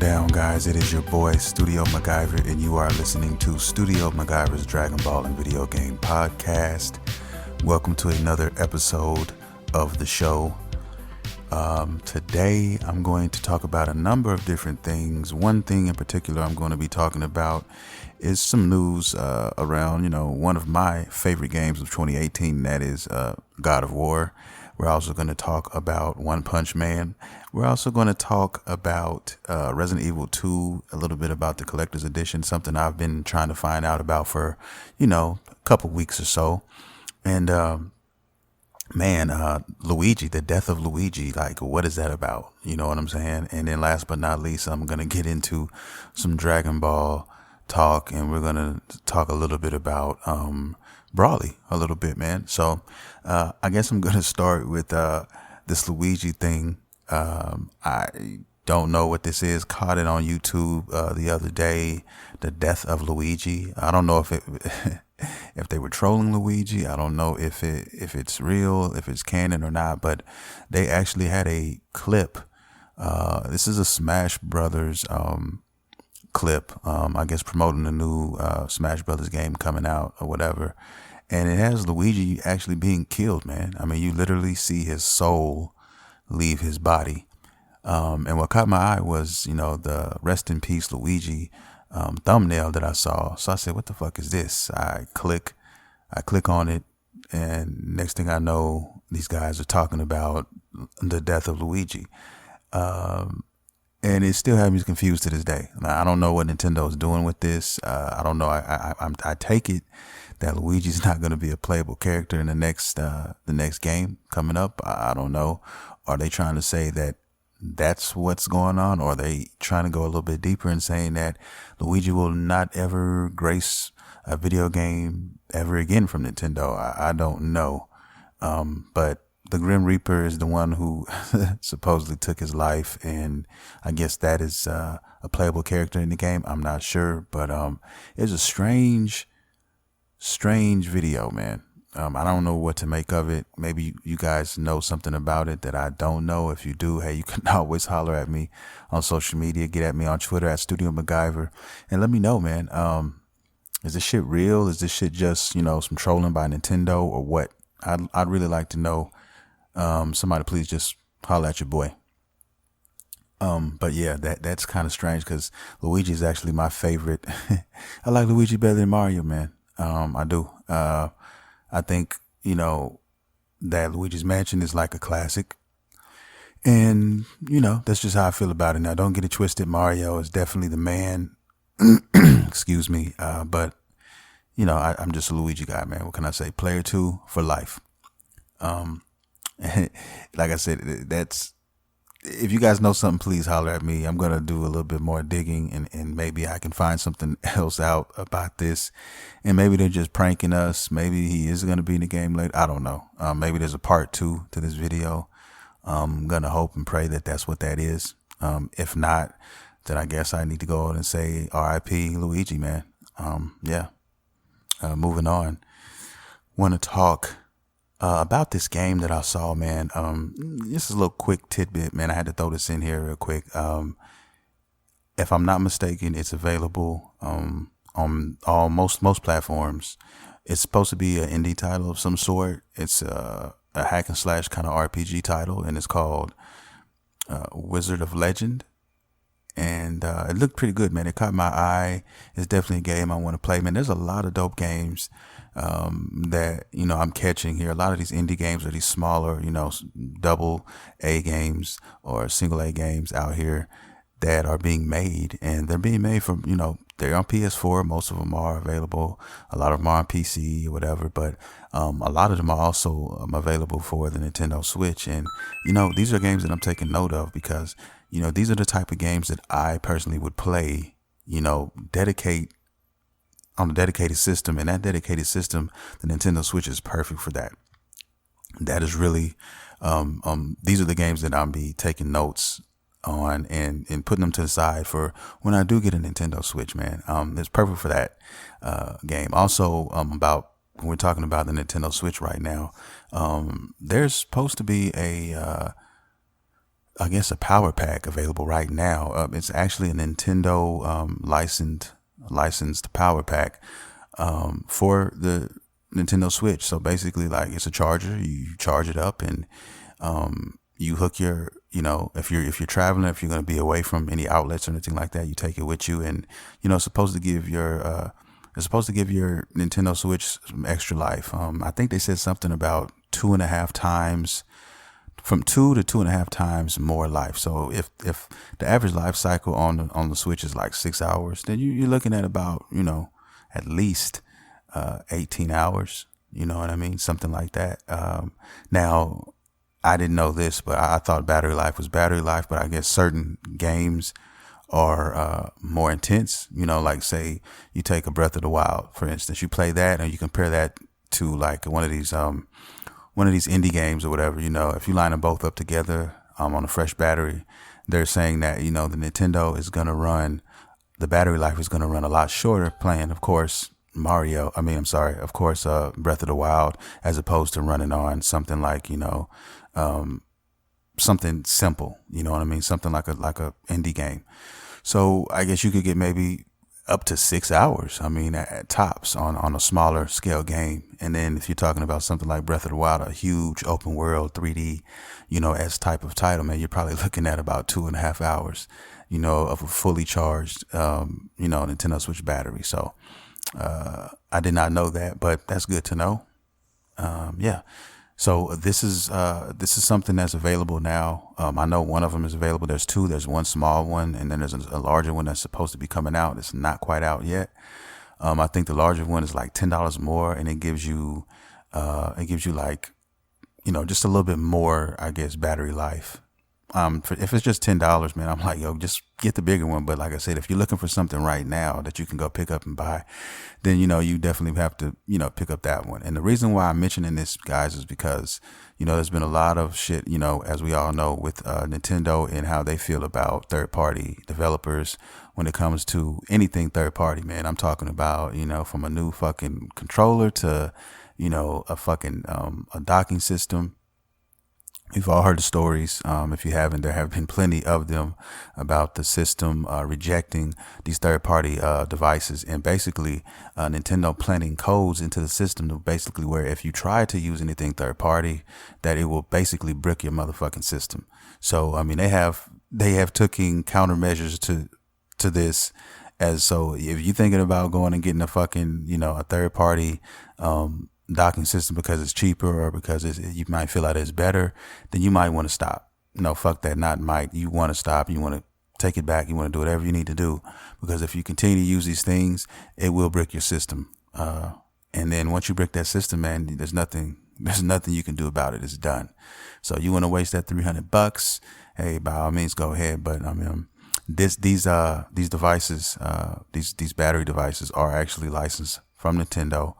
down, guys? It is your boy, Studio MacGyver, and you are listening to Studio MacGyver's Dragonball and Video Game Podcast. Welcome to another episode of the show. Today, I'm going to talk about a number of different things. One thing in particular I'm going to be talking about is some news around, one of my favorite games of 2018, and that is God of War. We're also going to talk about One Punch Man. We're also going to talk about Resident Evil 2, a little bit about the collector's edition, something I've been trying to find out about for, a couple weeks or so. And Luigi, the death of Luigi, like, what is that about? You know what I'm saying? And then last but not least, I'm going to get into some Dragon Ball talk, and we're going to talk a little bit about Brawly a little bit, man. So I guess I'm going to start with this Luigi thing. I don't know what this is. Caught it on YouTube the other day, the death of Luigi. I don't know if it if they were trolling Luigi. I don't know if it's real, if it's canon or not, but they actually had a clip. This is a Smash Brothers clip, I guess promoting the new Smash Brothers game coming out or whatever. And it has Luigi actually being killed, man. I mean, you literally see his soul leave his body. And what caught my eye was, the rest in peace Luigi thumbnail that I saw. So I said, what the fuck is this? I click on it, and next thing I know, these guys are talking about the death of Luigi. And it still has me confused to this day. Now, I don't know what Nintendo is doing with this. I don't know. I take it that Luigi's not going to be a playable character in the next game coming up. I don't know. Are they trying to say that that's what's going on, or are they trying to go a little bit deeper and saying that Luigi will not ever grace a video game ever again from Nintendo? I don't know. But the Grim Reaper is the one who supposedly took his life, and I guess that is a playable character in the game. I'm not sure, but it's a strange video, man. I don't know what to make of it. Maybe you guys know something about it that I don't know. If you do, hey, you can always holler at me on social media. Get at me on Twitter at Studio MacGyver, and let me know, man. Is this shit real? Is this shit just, some trolling by Nintendo or what? I'd really like to know. Somebody please just holler at your boy. But yeah, that's kind of strange because Luigi is actually my favorite. I like Luigi better than Mario, man. I do. I think, that Luigi's Mansion is like a classic. And, that's just how I feel about it. Now, don't get it twisted. Mario is definitely the man. Excuse me. But, I'm just a Luigi guy, man. What can I say? Player 2 for life. Like I said, if you guys know something, please holler at me. I'm going to do a little bit more digging, and maybe I can find something else out about this. And maybe they're just pranking us. Maybe he is going to be in the game later. I don't know. Maybe there's a part 2 to this video. I'm going to hope and pray that that's what that is. If not, then I guess I need to go out and say R.I.P. Luigi, man. Moving on. Want to talk about this game that I saw, man. This is a little quick tidbit, man. I had to throw this in here real quick. If I'm not mistaken, it's available on most platforms. It's supposed to be an indie title of some sort. It's a hack and slash kind of RPG title, and it's called Wizard of Legend. And it looked pretty good, man. It caught my eye. It's definitely a game I want to play, man. There's a lot of dope games that I'm catching here. A lot of these indie games are these smaller, double A games or single A games out here that are being made, and they're being made from they're on PS4. Most of them are available. A lot of them are on PC or whatever, but a lot of them are also available for the Nintendo Switch. And these are games that I'm taking note of because these are the type of games that I personally would play. Dedicate on a dedicated system, and that dedicated system, the Nintendo Switch, is perfect for that. That is really, these are the games that I'll be taking notes on and putting them to the side for when I do get a Nintendo Switch, man. It's perfect for that game. Also, when we're talking about the Nintendo Switch right now, there's supposed to be a I guess, a power pack available right now. It's actually a Nintendo licensed power pack for the Nintendo Switch. So basically, like, it's a charger. You charge it up, and you hook your, if you're traveling, if you're going to be away from any outlets or anything like that, you take it with you, and it's supposed to give your Nintendo Switch some extra life. I think they said something about 2.5 times, from 2 to 2.5 times more life. So if the average life cycle on the Switch is like 6 hours, then you're looking at about at least 18 hours. You know what I mean? Something like that. Now, I didn't know this, but I thought battery life was battery life. But I guess certain games are more intense. Like, say you take a Breath of the Wild, for instance. You play that, and you compare that to like one of these indie games or whatever. If you line them both up together on a fresh battery, they're saying that the Nintendo is gonna run, the battery life is gonna run a lot shorter playing, of course, Breath of the Wild, as opposed to running on something like something simple. You know what I mean? Something like a indie game. So I guess you could get maybe up to 6 hours. I mean, at tops on a smaller scale game. And then if you're talking about something like Breath of the Wild, a huge open world 3D, S type of title, man, you're probably looking at about 2.5 hours, of a fully charged, Nintendo Switch battery. So, I did not know that, but that's good to know. Yeah. So this is something that's available now. I know one of them is available. There's two. There's one small one, and then there's a larger one that's supposed to be coming out. It's not quite out yet. I think the larger one is like $10 more, and it gives you like, just a little bit more, I guess, battery life. If it's just $10, man, I'm like, yo, just get the bigger one. But like I said, if you're looking for something right now that you can go pick up and buy, then, you definitely have to, pick up that one. And the reason why I'm mentioning this, guys, is because, there's been a lot of shit, as we all know, with Nintendo and how they feel about third party developers when it comes to anything third party, man. I'm talking about, from a new fucking controller to, a fucking a docking system. We've all heard the stories. If you haven't, there have been plenty of them about the system rejecting these third-party devices, and basically Nintendo planting codes into the system to basically where if you try to use anything third-party, that it will basically brick your motherfucking system. So I mean, they have taken countermeasures to this. As so, if you're thinking about going and getting a fucking a third-party docking system because it's cheaper or because you might feel like it's better, then you might want to stop. Fuck that. Not might. You want to stop. You want to take it back. You want to do whatever you need to do, because if you continue to use these things, it will brick your system. And then once you brick that system, man, there's nothing you can do about it. It's done. So you want to waste that $300? Hey, by all means, go ahead. But I mean, these devices, these battery devices are actually licensed from Nintendo,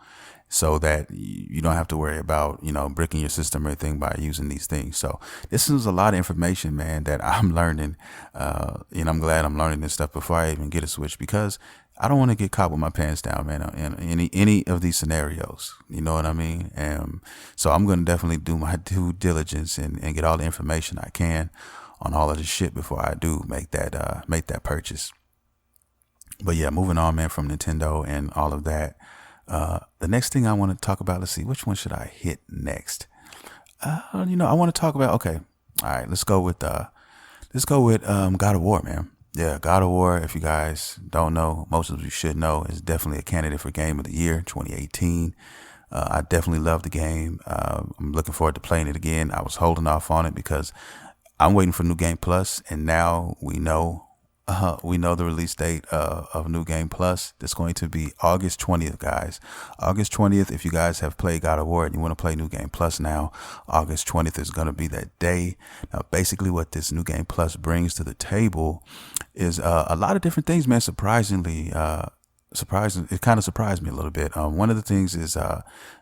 so that you don't have to worry about, bricking your system or anything by using these things. So this is a lot of information, man, that I'm learning. I'm glad I'm learning this stuff before I even get a Switch, because I don't want to get caught with my pants down, man, in any of these scenarios. You know what I mean? And so I'm going to definitely do my due diligence and get all the information I can on all of this shit before I do make that purchase. But yeah, moving on, man, from Nintendo and all of that. The next thing I want to talk about, let's see, which one should I hit next? I want to talk about, okay. All right, let's go with God of War, man. Yeah, God of War, if you guys don't know, most of you should know, is definitely a candidate for Game of the Year 2018. I definitely love the game. I'm looking forward to playing it again. I was holding off on it because I'm waiting for New Game Plus, and now we know the release date of New Game Plus. It's going to be August 20th, guys. August 20th, if you guys have played God of War and you want to play New Game Plus now, August 20th is going to be that day. Now, basically what this New Game Plus brings to the table is a lot of different things, man. Surprisingly, it kind of surprised me a little bit. One of the things is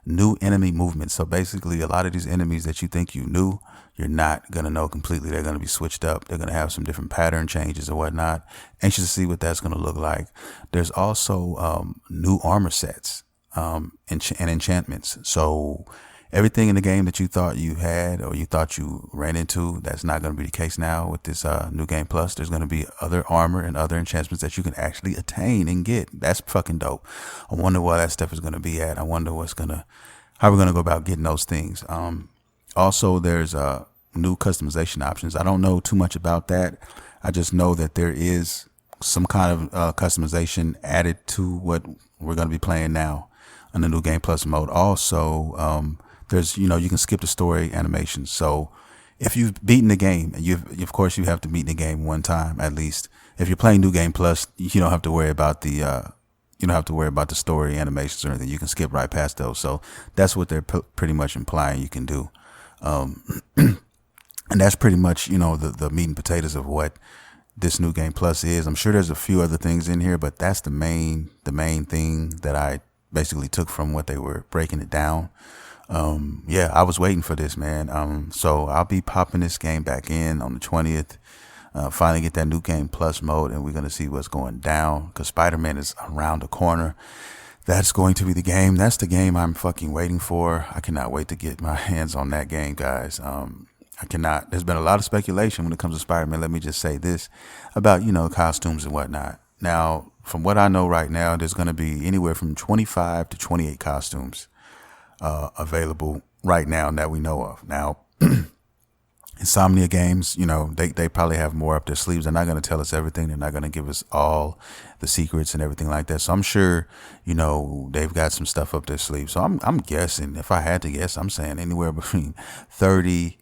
new enemy movement. So basically, a lot of these enemies that you think you knew, you're not going to know completely. They're going to be switched up. They're going to have some different pattern changes and whatnot. Anxious to see what that's going to look like. There's also new armor sets and enchantments. So everything in the game that you thought you had or you thought you ran into, that's not going to be the case now with this New Game Plus. There's going to be other armor and other enchantments that you can actually attain and get. That's fucking dope. I wonder where that stuff is going to be at. I wonder how we're going to go about getting those things. Also, there's new customization options. I don't know too much about that. I just know that there is some kind of customization added to what we're going to be playing now in the New Game Plus mode. Also, there's, you can skip the story animations. So if you've beaten the game, and of course you have to beat the game one time at least. If you're playing New Game Plus, you don't have to worry about the story animations or anything. You can skip right past those. So that's what they're pretty much implying you can do. And that's pretty much, the meat and potatoes of what this New Game Plus is. I'm sure there's a few other things in here, but that's the main thing that I basically took from what they were breaking it down. I was waiting for this, man. So I'll be popping this game back in on the 20th. Finally get that New Game Plus mode, and we're going to see what's going down, because Spider-Man is around the corner. That's going to be the game. That's the game I'm fucking waiting for. I cannot wait to get my hands on that game, guys. I cannot. There's been a lot of speculation when it comes to Spider-Man. Let me just say this about, costumes and whatnot. Now, from what I know right now, there's going to be anywhere from 25 to 28 costumes available right now that we know of. Now, Insomnia Games, they probably have more up their sleeves. They're not going to tell us everything. They're not going to give us all the secrets and everything like that. So I'm sure, they've got some stuff up their sleeves. So I'm guessing, if I had to guess, I'm saying anywhere in between 30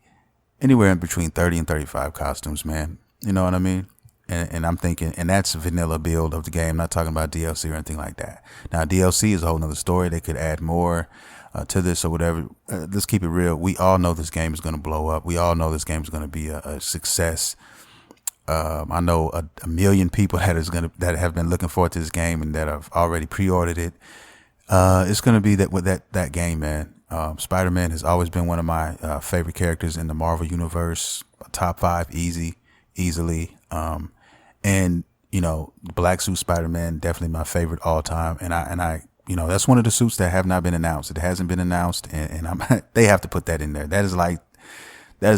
and 35 costumes, man. You know what I mean? And I'm thinking, and that's a vanilla build of the game. I'm not talking about DLC or anything like that. Now, DLC is a whole nother story. They could add more to this or whatever. Let's keep it real. We all know this game is going to blow up. We all know this game is going to be a success. I know a million people that have been looking forward to this game and that have already pre-ordered it. It's going to be that game, man. Spider-Man has always been one of my favorite characters in the Marvel universe. Top 5 easily. And Black Suit Spider-Man, definitely my favorite all time. And I that's one of the suits that have not been announced. It hasn't been announced, and they have to put that in there. That is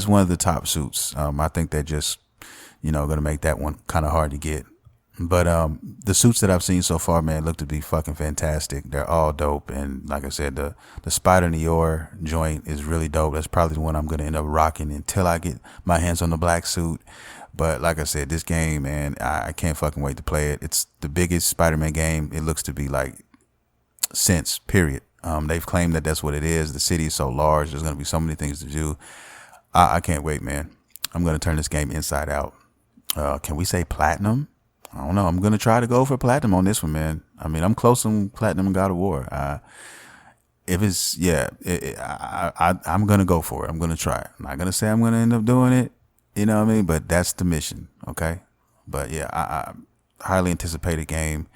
one of the top suits. I think they're just, going to make that one kind of hard to get. But the suits that I've seen so far, man, look to be fucking fantastic. They're all dope. And like I said, the Spider Noir joint is really dope. That's probably the one I'm going to end up rocking until I get my hands on the black suit. But like I said, this game, man, I can't fucking wait to play it. It's the biggest Spider-Man game. It looks to be like since, period. They've claimed that that's what it is. The city is so large. There's going to be so many things to do. I can't wait, man. I'm going to turn this game inside out. Can we say platinum? I don't know. I'm going to try to go for platinum on this one, man. I mean, I'm close on platinum in God of War. If it's, I'm going to go for it. I'm going to try it. I'm not going to say I'm going to end up doing it. You know what I mean? But that's the mission. Okay. But yeah, I highly anticipated game.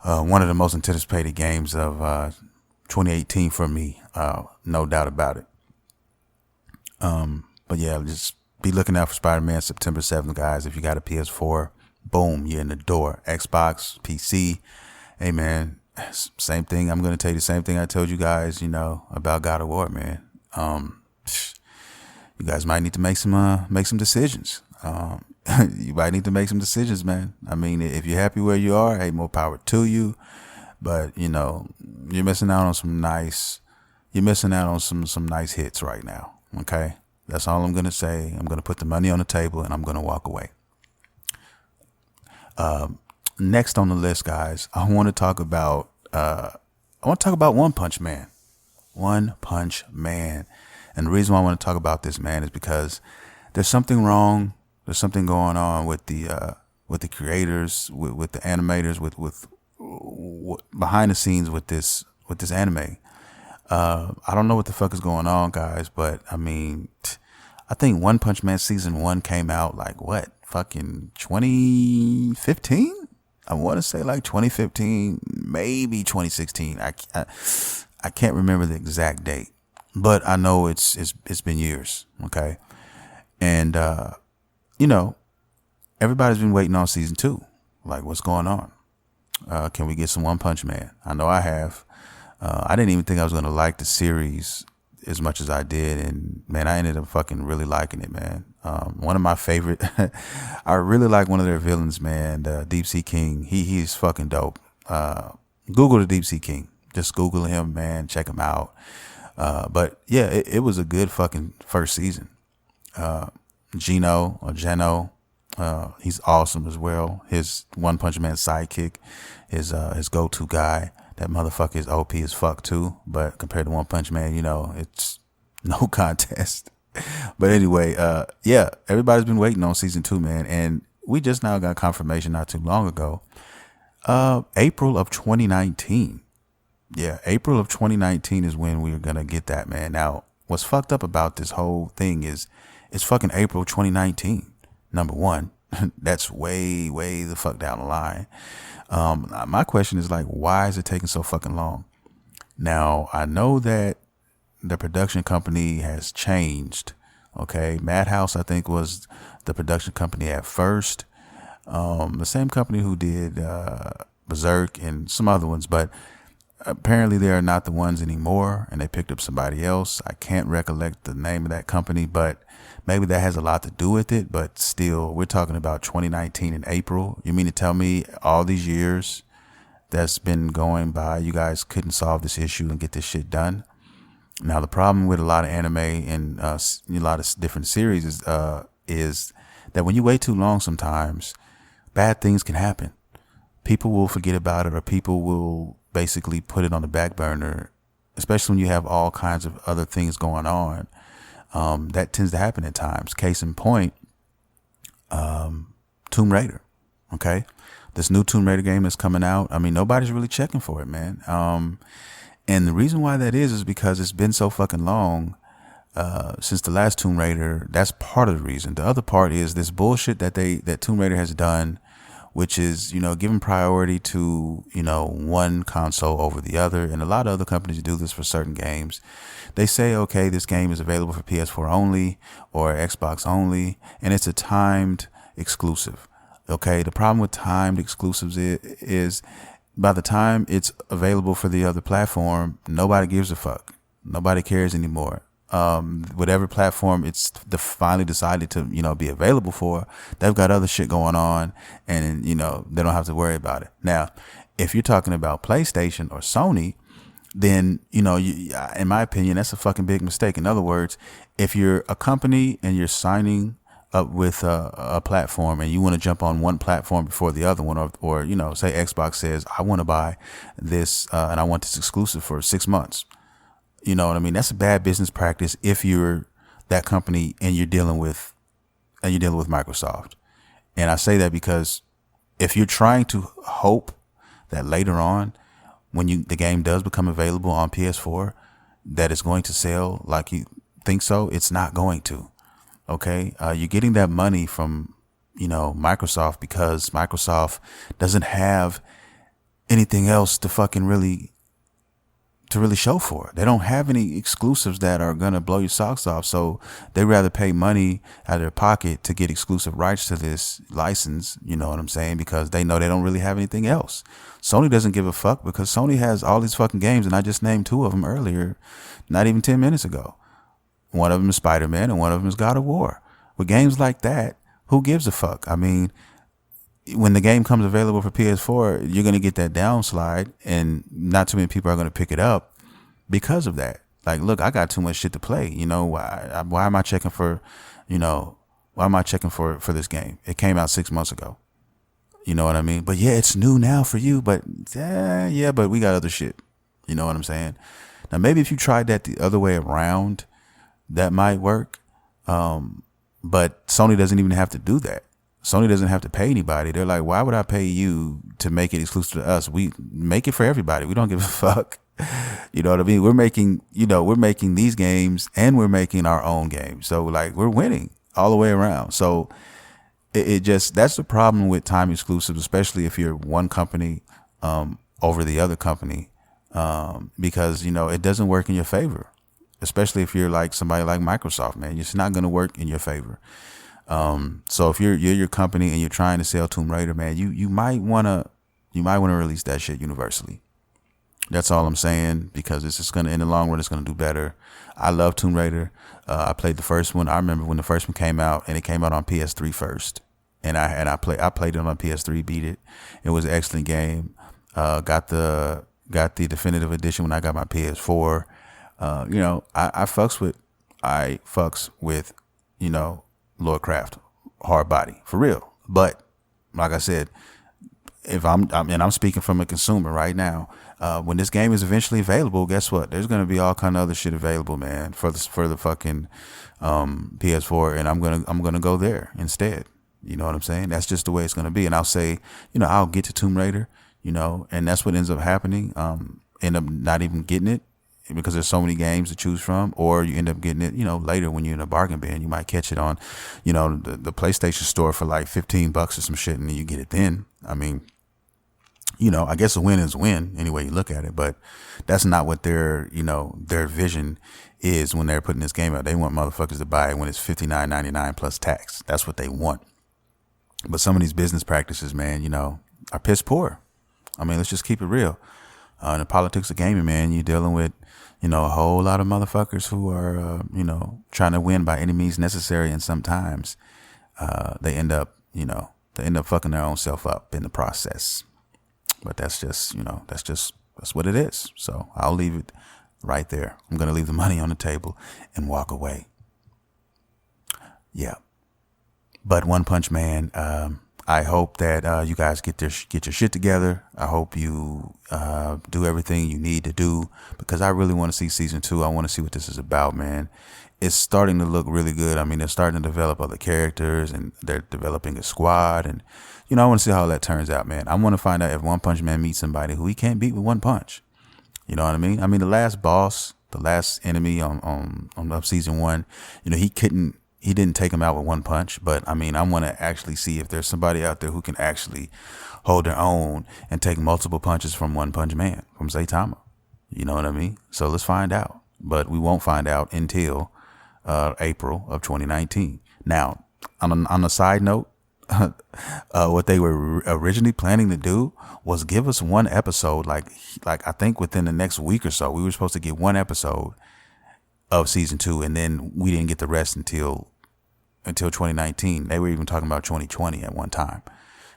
One of the most anticipated games of 2018 for me. No doubt about it. But yeah, just be looking out for Spider-Man September 7th, guys. If you got a PS4, boom, you're in the door. Xbox, PC. Hey, man, same thing. I'm going to tell you the same thing I told you guys, about God of War, man. You guys might need to make some decisions. You might need to make some decisions, man. I mean, if you're happy where you are, hey, more power to you. But, you're missing out on some nice hits right now. Okay. That's all I'm going to say. I'm going to put the money on the table and I'm going to walk away. Next on the list, guys, I want to talk about One Punch Man. One Punch Man. And the reason why I want to talk about this, man, is because there's something wrong. There's something going on with the creators, with the animators, with behind the scenes with this anime. I don't know what the fuck is going on, guys, but I mean, I think One Punch Man season 1 came out like what, fucking 2015? I want to say like 2015, maybe 2016. I can't remember the exact date. But I know it's been years, okay? And, everybody's been waiting on season 2. Like, what's going on? Can we get some One Punch Man? I know I have. I didn't even think I was going to like the series as much as I did, and man, I ended up fucking really liking it, man. One of my favorite, I really like one of their villains, man, the Deep Sea King. He's fucking dope. Google the Deep Sea King. Just Google him, man. Check him out. But yeah, it was a good fucking first season. Geno, he's awesome as well. His One Punch Man sidekick, his go-to guy. That motherfucker is OP as fuck too. But compared to One Punch Man, it's no contest. But anyway, yeah, everybody's been waiting on season 2, man, and we just now got confirmation not too long ago. April of 2019. Yeah, April of 2019 is when we're gonna get that, man. Now, what's fucked up about this whole thing is it's fucking April 2019. Number one, that's way the fuck down the line. My question is like, why is it taking so fucking long? Now, I know that the production company has changed. Okay, Madhouse, I think, was the production company at first. The same company who did Berserk and some other ones, but apparently they are not the ones anymore, and they picked up somebody else. I can't recollect the name of that company, but maybe that has a lot to do with it. But still, we're talking about 2019 in April. You mean to tell me all these years that's been going by, you guys couldn't solve this issue and get this shit done? Now, the problem with a lot of anime and a lot of different series is that when you wait too long, sometimes bad things can happen. People will forget about it, or people will basically put it on the back burner, especially when you have all kinds of other things going on. That tends to happen at times. Case in point, Tomb Raider. Okay, this new Tomb Raider game that's coming out. I mean, nobody's really checking for it, man. And the reason why that is because it's been so fucking long since the last Tomb Raider. That's part of the reason. The other part is this bullshit that Tomb Raider has done, which is, giving priority to, one console over the other. And a lot of other companies do this for certain games. They say, okay, this game is available for PS4 only or Xbox only, and it's a timed exclusive. Okay, the problem with timed exclusives is by the time it's available for the other platform, nobody gives a fuck. Nobody cares anymore. Whatever platform it's finally decided to, be available for, they've got other shit going on, and, they don't have to worry about it. Now, if you're talking about PlayStation or Sony, then, in my opinion, that's a fucking big mistake. In other words, if you're a company and you're signing up with a platform and you want to jump on one platform before the other one, or say Xbox says, I want to buy this and I want this exclusive for 6 months. You know what I mean? That's a bad business practice if you're that company and you're dealing with Microsoft. And I say that because if you're trying to hope that later on, when the game does become available on PS4, that it's going to sell like you think so, it's not going to. Okay, you're getting that money from Microsoft because Microsoft doesn't have anything else to fucking really show for. They don't have any exclusives that are gonna blow your socks off, so they rather pay money out of their pocket to get exclusive rights to this license. You know what I'm saying? Because they know they don't really have anything else. Sony doesn't give a fuck because Sony has all these fucking games, and I just named 2 of them earlier, not even 10 minutes ago. One of them is Spider-Man and one of them is God of War. With games like that, who gives a fuck? I mean, when the game comes available for PS4, you're going to get that downslide, and not too many people are going to pick it up because of that. Like, look, I got too much shit to play. Why am I checking for, for this game? It came out 6 months ago. You know what I mean? But yeah, it's new now for you, but but we got other shit. You know what I'm saying? Now, maybe if you tried that the other way around, that might work. But Sony doesn't even have to do that. Sony doesn't have to pay anybody. They're like, why would I pay you to make it exclusive to us? We make it for everybody. We don't give a fuck. You know what I mean? We're making these games and we're making our own games. So like, we're winning all the way around. So that's the problem with time exclusives, especially if you're one company, over the other company, because, it doesn't work in your favor. Especially if you're like somebody like Microsoft, man, it's not going to work in your favor. So if you're your company and you're trying to sell Tomb Raider, man, you might want to release that shit universally. That's all I'm saying, because it's just gonna, in the long run, it's gonna do better. I love Tomb Raider. I played the first one. I remember when the first one came out, and it came out on PS3 first, and I played it on PS3, beat it. It was an excellent game. Got the definitive edition when I got my PS4. I fucks with Lord Craft, hard body for real. But like I said, if I'm speaking from a consumer right now, when this game is eventually available, guess what? There's gonna be all kind of other shit available, man, for the fucking PS4, and I'm gonna go there instead. You know what I'm saying? That's just the way it's gonna be. And I'll say, I'll get to Tomb Raider, and that's what ends up happening. End up not even getting it because there's so many games to choose from, or you end up getting it, later when you're in a bargain bin. You might catch it on, the PlayStation store for like $15 or some shit, and then you get it then. I mean, I guess a win is a win any way you look at it, but that's not what their vision is when they're putting this game out. They want motherfuckers to buy it when it's $59.99 plus tax. That's what they want. But some of these business practices, man, are piss poor. I mean, let's just keep it real. In the politics of gaming, man, you're dealing with, a whole lot of motherfuckers who are, trying to win by any means necessary. And sometimes they end up fucking their own self up in the process. But that's just that's what it is. So I'll leave it right there. I'm going to leave the money on the table and walk away. Yeah. But One Punch Man, I hope that you guys get your shit together. I hope you do everything you need to do, because I really want to see season 2. I want to see what this is about, man. It's starting to look really good. I mean, they're starting to develop other characters, and they're developing a squad, and I want to see how that turns out, man. I want to find out if One Punch Man meets somebody who he can't beat with one punch. You know what I mean? I mean, the last boss, the last enemy on season 1, he didn't take him out with one punch. But I mean, I want to actually see if there's somebody out there who can actually hold their own and take multiple punches from One Punch Man, from Saitama. You know what I mean? So let's find out. But we won't find out until April of 2019. Now, on a side note, what they were originally planning to do was give us one episode, like I think within the next week or so. We were supposed to get one episode of season 2, and then we didn't get the rest until 2019. They were even talking about 2020 at one time,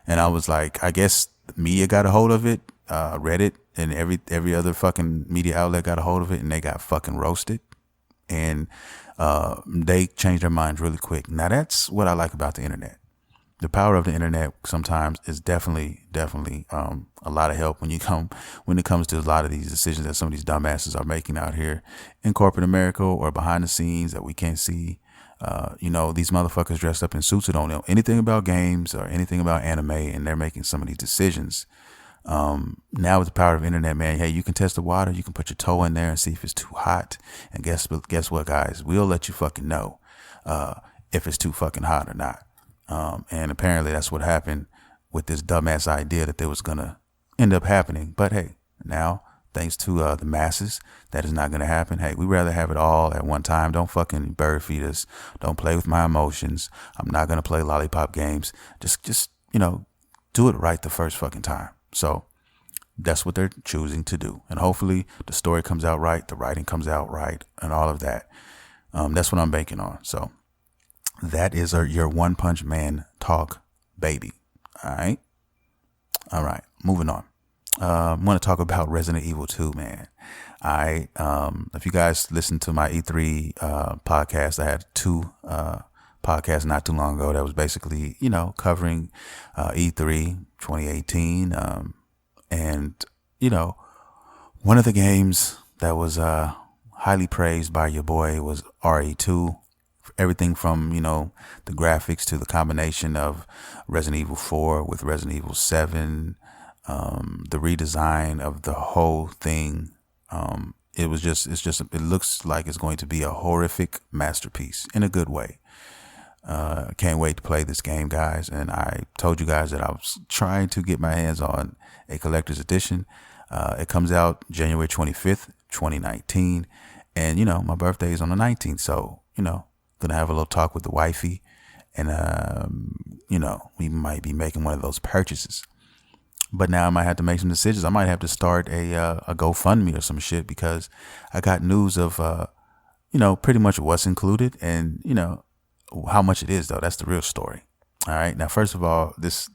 and I was like, I guess media got a hold of it, Reddit and every other fucking media outlet got a hold of it, and they got fucking roasted, and they changed their minds really quick. Now that's what I like about the internet. The power of the internet sometimes is definitely a lot of help when it comes to a lot of these decisions that some of these dumbasses are making out here in corporate America or behind the scenes that we can't see. These motherfuckers dressed up in suits who don't know anything about games or anything about anime, and they're making some of these decisions. Now with the power of the internet, man, hey, you can test the water. You can put your toe in there and see if it's too hot. And guess what, guys? We'll let you fucking know if it's too fucking hot or not. And apparently that's what happened with this dumbass idea that there was going to end up happening. But hey, now, thanks to the masses, that is not going to happen. Hey, we'd rather have it all at one time. Don't fucking bird feed us. Don't play with my emotions. I'm not going to play lollipop games. Just do it right the first fucking time. So that's what they're choosing to do. And hopefully the story comes out right, the writing comes out right, and all of that. That's what I'm banking on. So that is your One Punch Man talk, baby. All right. Moving on. I want to talk about Resident Evil 2, man. If you guys listened to my E3 podcast, I had 2 podcasts not too long ago that was basically, covering E3 2018. And one of the games that was highly praised by your boy was RE2. Everything from, the graphics to the combination of Resident Evil 4 with Resident Evil 7, the redesign of the whole thing. It looks like it's going to be a horrific masterpiece in a good way. Can't wait to play this game, guys. And I told you guys that I was trying to get my hands on a collector's edition. It comes out January 25th, 2019. And, my birthday is on the 19th. So, gonna have a little talk with the wifey, and we might be making one of those purchases. But now I might have to make some decisions. I might have to start a GoFundMe or some shit, because I got news of pretty much what's included, and how much it is though. That's the real story. All right. Now, first of all, this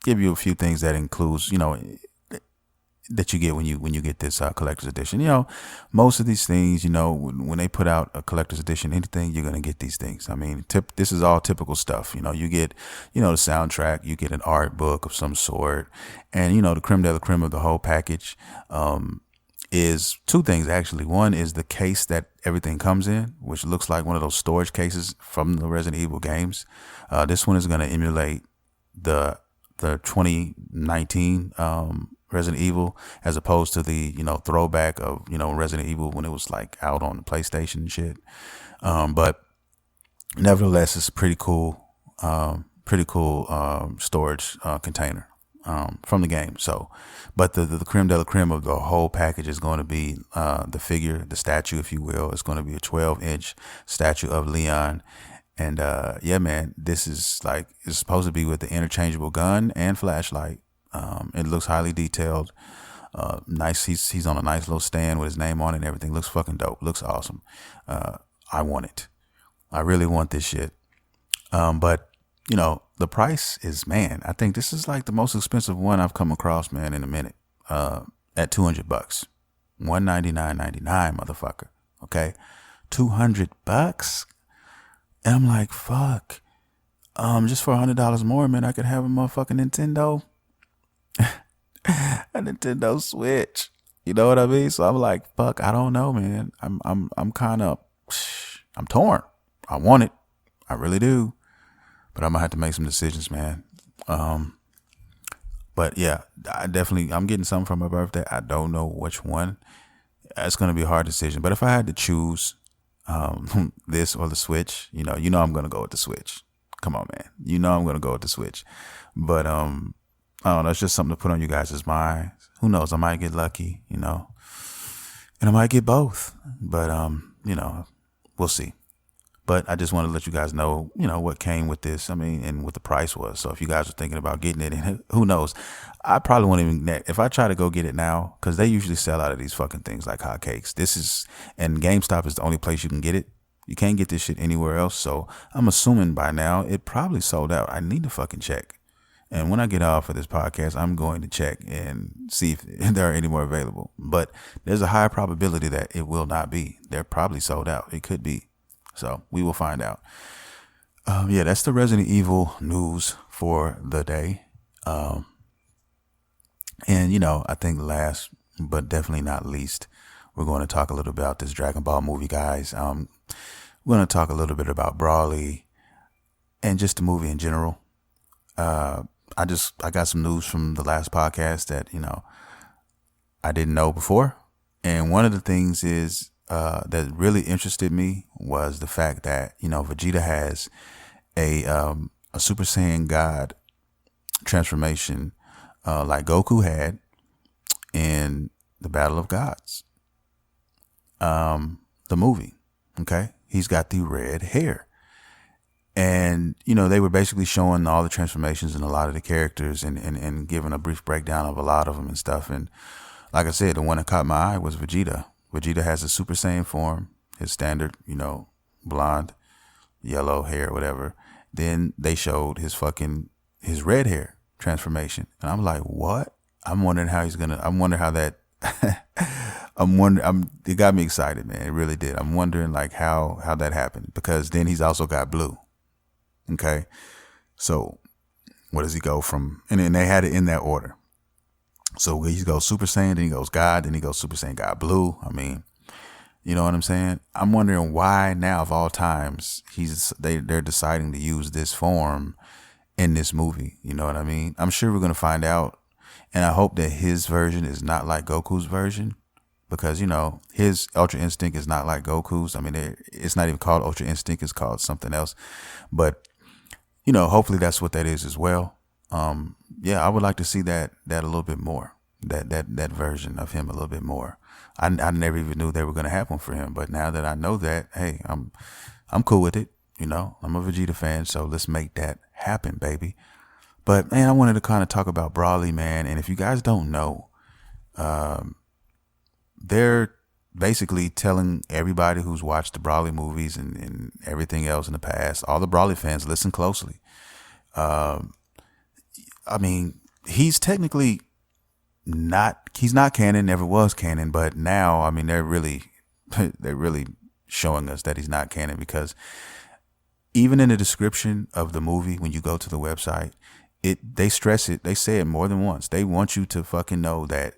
give you a few things that includes that you get when you get this collector's edition. Most of these things, when they put out a collector's edition, anything, you're gonna get these things. I mean, this is all typical stuff. You get the soundtrack, you get an art book of some sort, and the creme de la creme of the whole package is two things actually. One is the case that everything comes in, which looks like one of those storage cases from the Resident Evil games. This one is gonna emulate the 2019 Resident Evil, as opposed to the throwback of Resident Evil when it was like out on the PlayStation and shit. But nevertheless, it's pretty cool storage container from the game. So, but the creme de la creme of the whole package is going to be the figure, the statue, if you will. It's going to be a 12-inch statue of Leon. And yeah, man, this is it's supposed to be with the interchangeable gun and flashlight. It looks highly detailed. Nice. He's on a nice little stand with his name on it and everything. Looks fucking dope. Looks awesome. I want it. I really want this shit. But the price is, man, I think this is like the most expensive one I've come across, man, in a minute. At $200, $199.99, motherfucker. Okay, $200, and I'm like, fuck. Just for $100 more, man, I could have a motherfucking Nintendo. A Nintendo Switch. You know what I mean? So I'm like, fuck, I don't know, man. I'm kind of, I'm torn. I want it. I really do. But I'm gonna have to make some decisions, man. But yeah, I'm getting something for my birthday. I don't know which one. It's gonna be a hard decision. But if I had to choose this or the Switch, I'm gonna go with the Switch. Come on, man. I'm gonna go with the Switch. But I don't know, it's just something to put on you guys' minds. Who knows? I might get lucky, and I might get both. But we'll see. But I just want to let you guys know, what came with this. I mean, and what the price was. So if you guys are thinking about getting it, and who knows, I probably won't even, if I try to go get it now, because they usually sell out of these fucking things like hotcakes. And GameStop is the only place you can get it. You can't get this shit anywhere else. So I'm assuming by now it probably sold out. I need to fucking check. And when I get off of this podcast, I'm going to check and see if there are any more available. But there's a high probability that it will not be. They're probably sold out. It could be. So we will find out. Yeah, that's the Resident Evil news for the day. And, I think last but definitely not least, we're going to talk a little about this Dragon Ball movie, guys. We're going to talk a little bit about Brawly and just the movie in general. I got some news from the last podcast that, I didn't know before. And one of the things is, that really interested me was the fact that, Vegeta has a Super Saiyan God transformation, like Goku had in the Battle of Gods, the movie. Okay. He's got the red hair. And, they were basically showing all the transformations and a lot of the characters and giving a brief breakdown of a lot of them and stuff. And like I said, the one that caught my eye was Vegeta. Vegeta has a Super Saiyan form, his standard, blonde, yellow hair, whatever. Then they showed his red hair transformation. And I'm like, what? I'm wondering how that, it got me excited, man. It really did. I'm wondering how that happened, because then he's also got blue. Okay. So what does he go from? And then they had it in that order. So he goes Super Saiyan, then he goes God, then he goes Super Saiyan God Blue. I mean, you know what I'm saying? I'm wondering why now, of all times, they're deciding to use this form in this movie. You know what I mean? I'm sure we're going to find out. And I hope that his version is not like Goku's version, because, his Ultra Instinct is not like Goku's. I mean, it's not even called Ultra Instinct. It's called something else. But, hopefully that's what that is as well. Yeah, I would like to see that a little bit more, that version of him a little bit more. I never even knew they were going to have one for him. But now that I know that, hey, I'm cool with it. I'm a Vegeta fan. So let's make that happen, baby. But man, I wanted to kind of talk about Broly, man. And if you guys don't know, they're basically telling everybody who's watched the Broly movies and everything else in the past, all the Broly fans, listen closely. I mean, he's technically he's not canon, never was canon, but now, I mean, they're really showing us that he's not canon, because even in the description of the movie, when you go to the website, they stress it. They say it more than once. They want you to fucking know that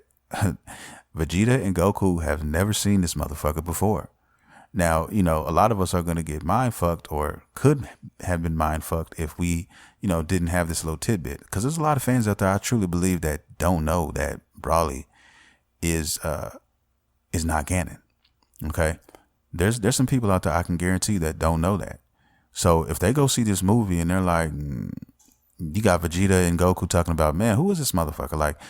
Vegeta and Goku have never seen this motherfucker before. Now, a lot of us are going to get mind fucked, or could have been mind fucked, if we, didn't have this little tidbit. Because there's a lot of fans out there, I truly believe, that don't know that Broly is not canon. Okay, there's some people out there, I can guarantee you, that don't know that. So if they go see this movie and they're like, you got Vegeta and Goku talking about, man, who is this motherfucker? Like,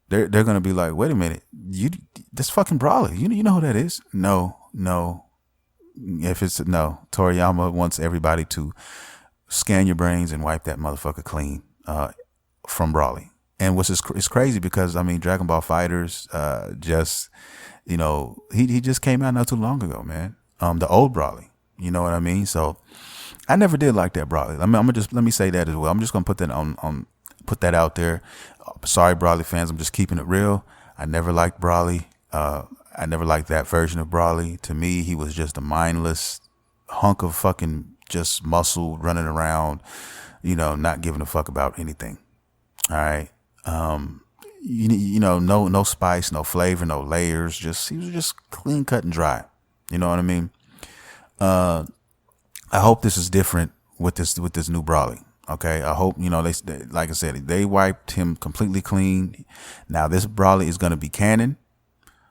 they're gonna be like, wait a minute, this fucking Broly, you know who that is? No. Toriyama wants everybody to scan your brains and wipe that motherfucker clean from Broly. And it's crazy, because I mean, Dragon Ball Fighters just, he just came out not too long ago, man. The old Broly, you know what I mean? So I never did like that Broly. I mean, let me say that as well. I'm just gonna put that put that out there. Sorry, Broly fans, I'm just keeping it real. I never liked Broly. I never liked that version of Broly. To me, he was just a mindless hunk of fucking just muscle running around, not giving a fuck about anything. All right. No spice, no flavor, no layers. He was just clean cut and dry. You know what I mean? I hope this is different with this new Broly. Okay. I hope, they, like I said, they wiped him completely clean. Now this Broly is going to be canon,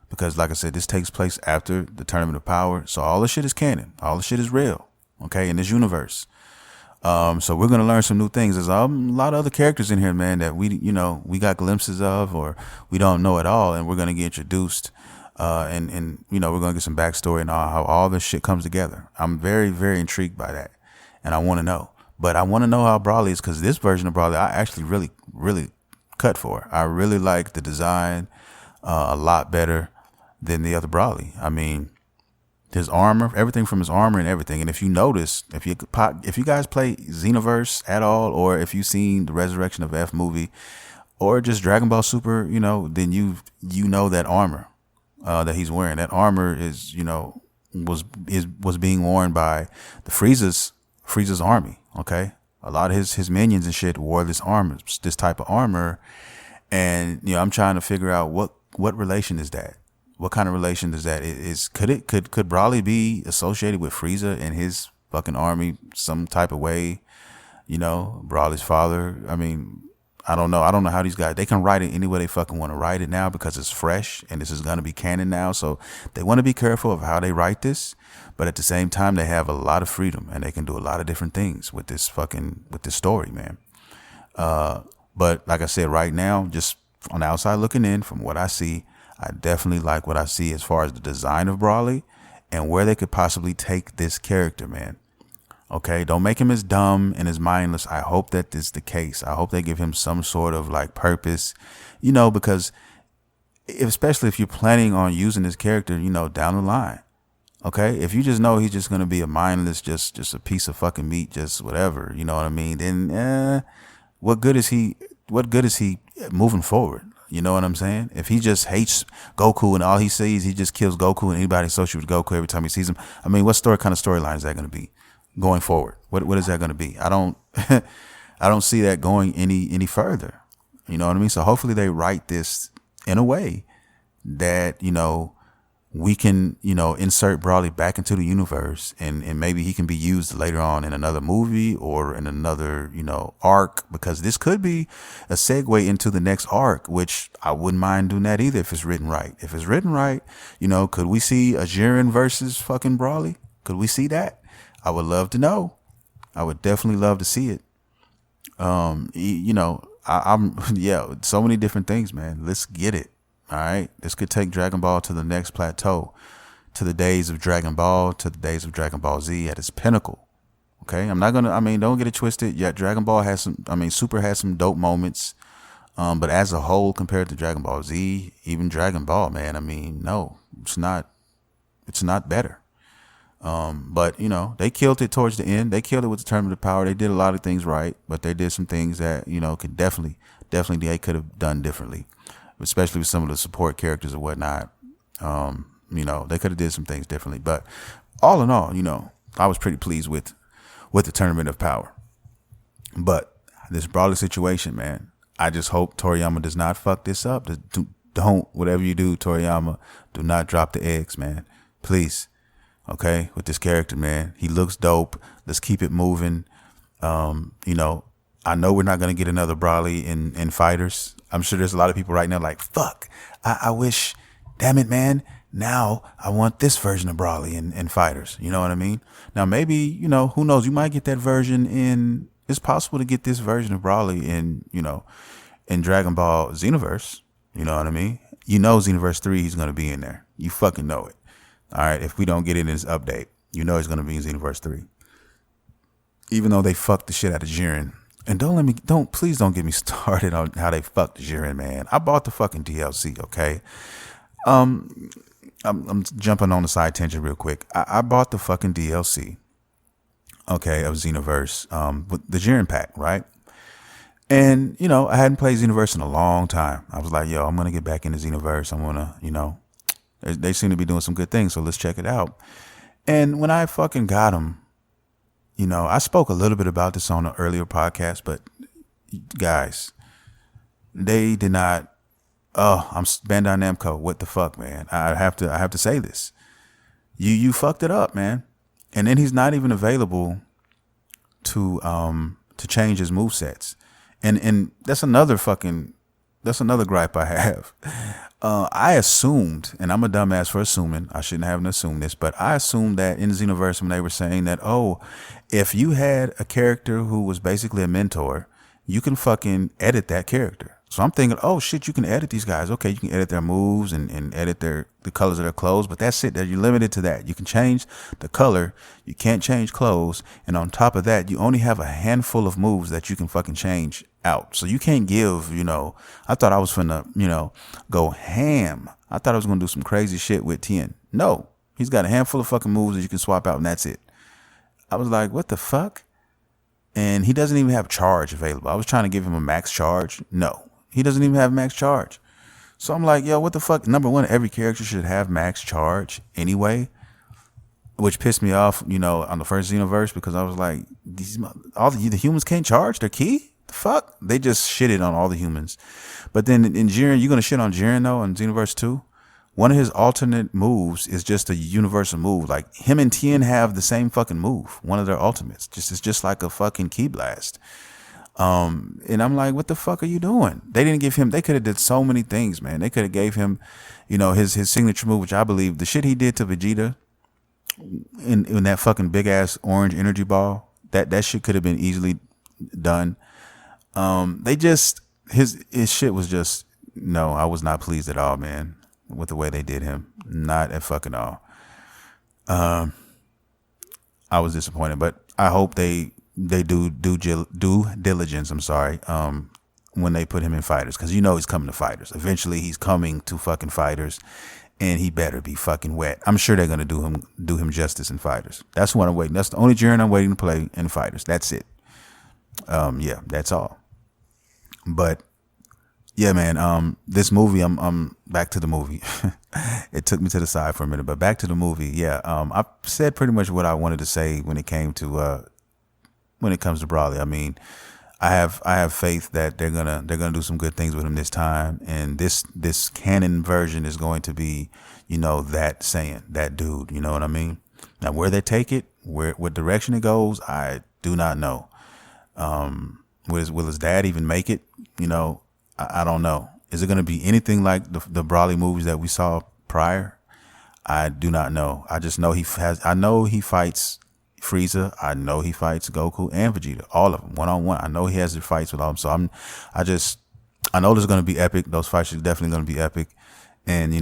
because like I said, this takes place after the Tournament of Power. So all the shit is canon. All the shit is real. Okay. In this universe. So we're going to learn some new things. There's a lot of other characters in here, man, that we got glimpses of, or we don't know at all. And we're going to get introduced, and we're going to get some backstory and how all this shit comes together. I'm very, very intrigued by that. And I want to know, but I want to know how Broly is, because this version of Broly, I actually really, really cut for. I really like the design, a lot better than the other Broly. I mean, his armor, everything from his armor and everything. And if you notice, if you guys play Xenoverse at all, or if you've seen the Resurrection of F movie, or just Dragon Ball Super, then you know that armor that he's wearing. That armor is, was being worn by the Frieza's army. Okay, a lot of his minions and shit wore this type of armor, and I'm trying to figure out what relation is that. What kind of relation is that? Could Broly be associated with Frieza and his fucking army some type of way? Broly's father. I mean, I don't know. I don't know how these guys, they can write it any way they fucking want to write it now, because it's fresh and this is going to be canon now. So they want to be careful of how they write this, but at the same time, they have a lot of freedom and they can do a lot of different things with this story, man. But like I said, right now, just on the outside looking in, from what I see, I definitely like what I see as far as the design of Broly and where they could possibly take this character, man. Okay, don't make him as dumb and as mindless. I hope that this is the case. I hope they give him some sort of like purpose, because especially if you're planning on using this character, down the line. Okay, if you just know he's just going to be a mindless, just a piece of fucking meat, just whatever, you know what I mean? Then what good is he moving forward? You know what I'm saying? If he just hates Goku and all he sees, he just kills Goku and anybody associated with Goku every time he sees him. I mean, what kind of storyline is that going to be going forward? What is that going to be? I don't see that going any further. You know what I mean? So hopefully they write this in a way that, we can, insert Broly back into the universe, and maybe he can be used later on in another movie or in another, arc, because this could be a segue into the next arc, which I wouldn't mind doing that either if it's written right. If it's written right, could we see a Jiren versus fucking Broly? Could we see that? I would love to know. I would definitely love to see it. I'm so many different things, man. Let's get it. All right, this could take Dragon Ball to the next plateau, to the days of Dragon Ball, to the days of Dragon Ball Z at its pinnacle. Okay, I'm not gonna. I mean, don't get it twisted. Yeah, Dragon Ball has some. I mean, Super has some dope moments. But as a whole, compared to Dragon Ball Z, even Dragon Ball, man, I mean, no, it's not. It's not better. But they killed it towards the end. They killed it with the Tournament of Power. They did a lot of things right, but they did some things that could definitely they could have done differently, especially with some of the support characters and whatnot. They could have did some things differently. But all in all, I was pretty pleased with the Tournament of Power. But this Broly situation, man, I just hope Toriyama does not fuck this up. Don't, whatever you do, Toriyama, do not drop the eggs, man. Please. Okay, with this character, man. He looks dope. Let's keep it moving. I know we're not going to get another Broly in Fighters. I'm sure there's a lot of people right now like, fuck, I wish, damn it, man. Now I want this version of Broly in Fighters. You know what I mean? Now, maybe, who knows? You might get that version in, it's possible to get this version of Broly in Dragon Ball Xenoverse. You know what I mean? Xenoverse 3 he's going to be in there. You fucking know it. All right, if we don't get it in this update, he's going to be in Xenoverse 3. Even though they fucked the shit out of Jiren. And please don't get me started on how they fucked Jiren, man. I bought the fucking DLC, okay? I'm jumping on the side tangent real quick. I bought the fucking DLC, okay, of Xenoverse, with the Jiren pack, right? And, I hadn't played Xenoverse in a long time. I was like, yo, I'm going to get back into Xenoverse. I'm going to, they seem to be doing some good things, so let's check it out. And when I fucking got him, I spoke a little bit about this on an earlier podcast, but guys, they did not. Oh, I'm Bandai Namco. What the fuck, man? I have to say this. You fucked it up, man. And then he's not even available to change his movesets. And that's another gripe I have. I assumed, and I'm a dumbass for assuming, I shouldn't have assumed this, but I assumed that in Xenoverse when they were saying that, if you had a character who was basically a mentor, you can fucking edit that character. So I'm thinking, oh shit, you can edit these guys. Okay, you can edit their moves and edit the colors of their clothes, but that's it. You're limited to that. You can change the color. You can't change clothes. And on top of that, you only have a handful of moves that you can fucking change out. So you can't give, I thought I was finna, go ham. I thought I was going to do some crazy shit with Tien. No, he's got a handful of fucking moves that you can swap out and that's it. I was like, what the fuck? And he doesn't even have charge available. I was trying to give him a max charge. No. He doesn't even have max charge. So I'm like, yo, what the fuck? Number one, every character should have max charge anyway, which pissed me off, on the first Xenoverse because I was like, the humans can't charge their key? The fuck? They just shitted on all the humans. But then in Jiren, you're going to shit on Jiren though in Xenoverse 2? One of his alternate moves is just a universal move. Like him and Tien have the same fucking move. One of their ultimates. It's just like a fucking key blast. And I'm like, what the fuck are you doing? They didn't give him, they could have did so many things, man. They could have gave him, his signature move, which I believe the shit he did to Vegeta in that fucking big ass orange energy ball, that shit could have been easily done. His shit was just, no, I was not pleased at all, man, with the way they did him. Not at fucking all. I was disappointed, but I hope they do diligence. I'm sorry. When they put him in Fighters, because he's coming to Fighters. Eventually, he's coming to fucking Fighters, and he better be fucking wet. I'm sure they're gonna do him justice in Fighters. That's what I'm waiting. That's the only Jiren I'm waiting to play in Fighters. That's it. Yeah, that's all. But yeah, man. This movie, I'm back to the movie. It took me to the side for a minute, but back to the movie. Yeah. I said pretty much what I wanted to say when it comes to Broly. I mean, I have faith that they're gonna do some good things with him this time, and this canon version is going to be, that dude. You know what I mean? Now, where they take it, what direction it goes, I do not know. Will his dad even make it? I don't know. Is it going to be anything like the Broly movies that we saw prior? I do not know. I just know I know he fights Frieza. I know he fights Goku and Vegeta, all of them, one-on-one. I know he has the fights with all of them. So I know there's going to be epic. Those fights are definitely going to be epic. And,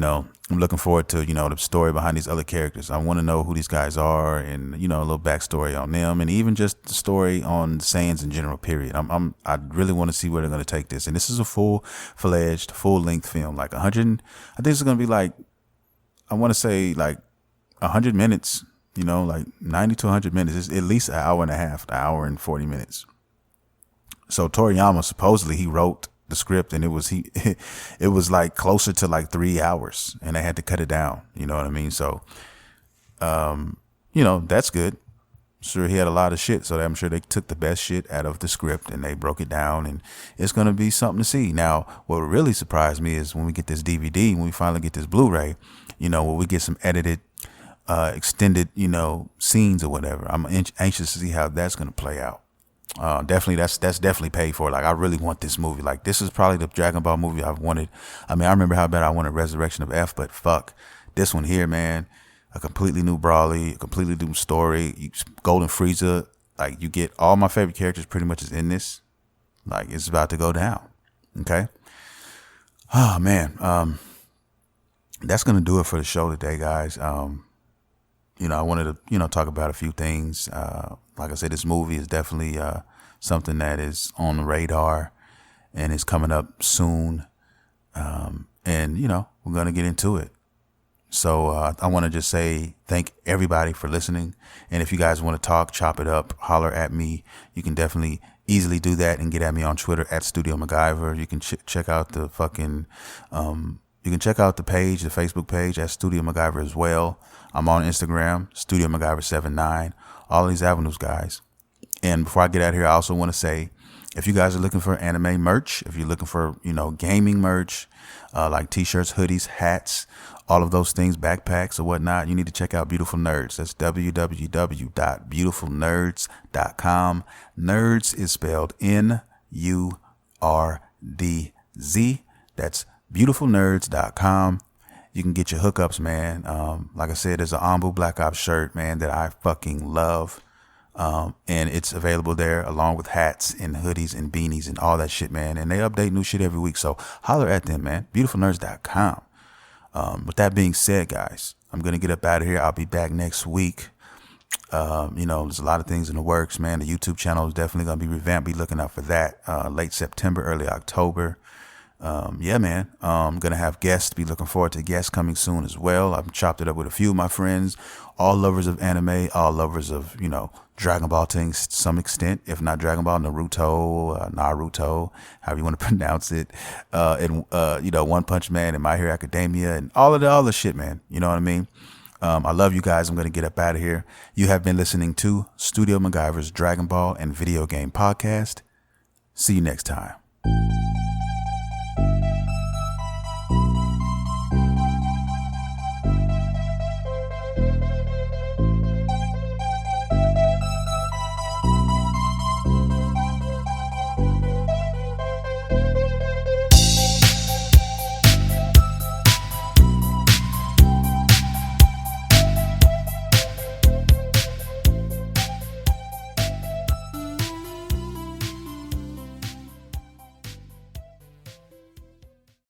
I'm looking forward to, the story behind these other characters. I want to know who these guys are and, a little backstory on them and even just the story on Saiyans in general, period. I really want to see where they're going to take this. And this is a full-fledged, full-length film. Like 100, I think it's going to be like, I want to say like 100 minutes, like 90 to 100 minutes. It's at least an hour and a half, an hour and 40 minutes. So Toriyama, supposedly he wrote the script and it was like closer to like 3 hours and they had to cut it down. You know what I mean? So, that's good. Sure, he had a lot of shit. So I'm sure they took the best shit out of the script and they broke it down and it's going to be something to see. Now, what really surprised me is when we get this DVD, when we finally get this Blu-ray, where we get some edited, extended, scenes or whatever. I'm anxious to see how that's going to play out. Definitely, that's definitely paid for. Like, I really want this movie. Like, this is probably the Dragon Ball movie I've wanted. I mean, I remember how bad I wanted Resurrection of F, but fuck, this one here, man, a completely new Brawly, a completely new story. Golden Frieza, like, you get all my favorite characters pretty much is in this. Like, it's about to go down. Okay. Oh man, that's gonna do it for the show today, guys. I wanted to, talk about a few things. Like I said, this movie is definitely something that is on the radar and is coming up soon. And, we're going to get into it. So I want to just say thank everybody for listening. And if you guys want to talk, chop it up, holler at me. You can definitely easily do that and get at me on Twitter at Studio MacGyver. You can check out the you can check out the page, the Facebook page at Studio MacGyver as well. I'm on Instagram, Studio MacGyver79. All of these avenues, guys. And before I get out of here, I also want to say, if you guys are looking for anime merch, if you're looking for, gaming merch, like t-shirts, hoodies, hats, all of those things, backpacks or whatnot, you need to check out Beautiful Nerds. That's www.beautifulnerds.com. Nerds is spelled Nurdz. That's beautifulnerds.com. You can get your hookups, man. Like I said, there's an Ambu Black Ops shirt, man, that I fucking love. And it's available there along with hats and hoodies and beanies and all that shit, man. And they update new shit every week. So holler at them, man. Beautifulnerds.com. With that being said, guys, I'm going to get up out of here. I'll be back next week. There's a lot of things in the works, man. The YouTube channel is definitely going to be revamped. Be looking out for that. Late September, early October. Yeah, man. I'm going to have guests. Be looking forward to guests coming soon as well. I've chopped it up with a few of my friends, all lovers of anime, all lovers of, Dragon Ball things to some extent, if not Dragon Ball, Naruto, however you want to pronounce it. One Punch Man and My Hero Academia and all the shit, man. You know what I mean? I love you guys. I'm going to get up out of here. You have been listening to Studio MacGyver's Dragon Ball and Video Game Podcast. See you next time.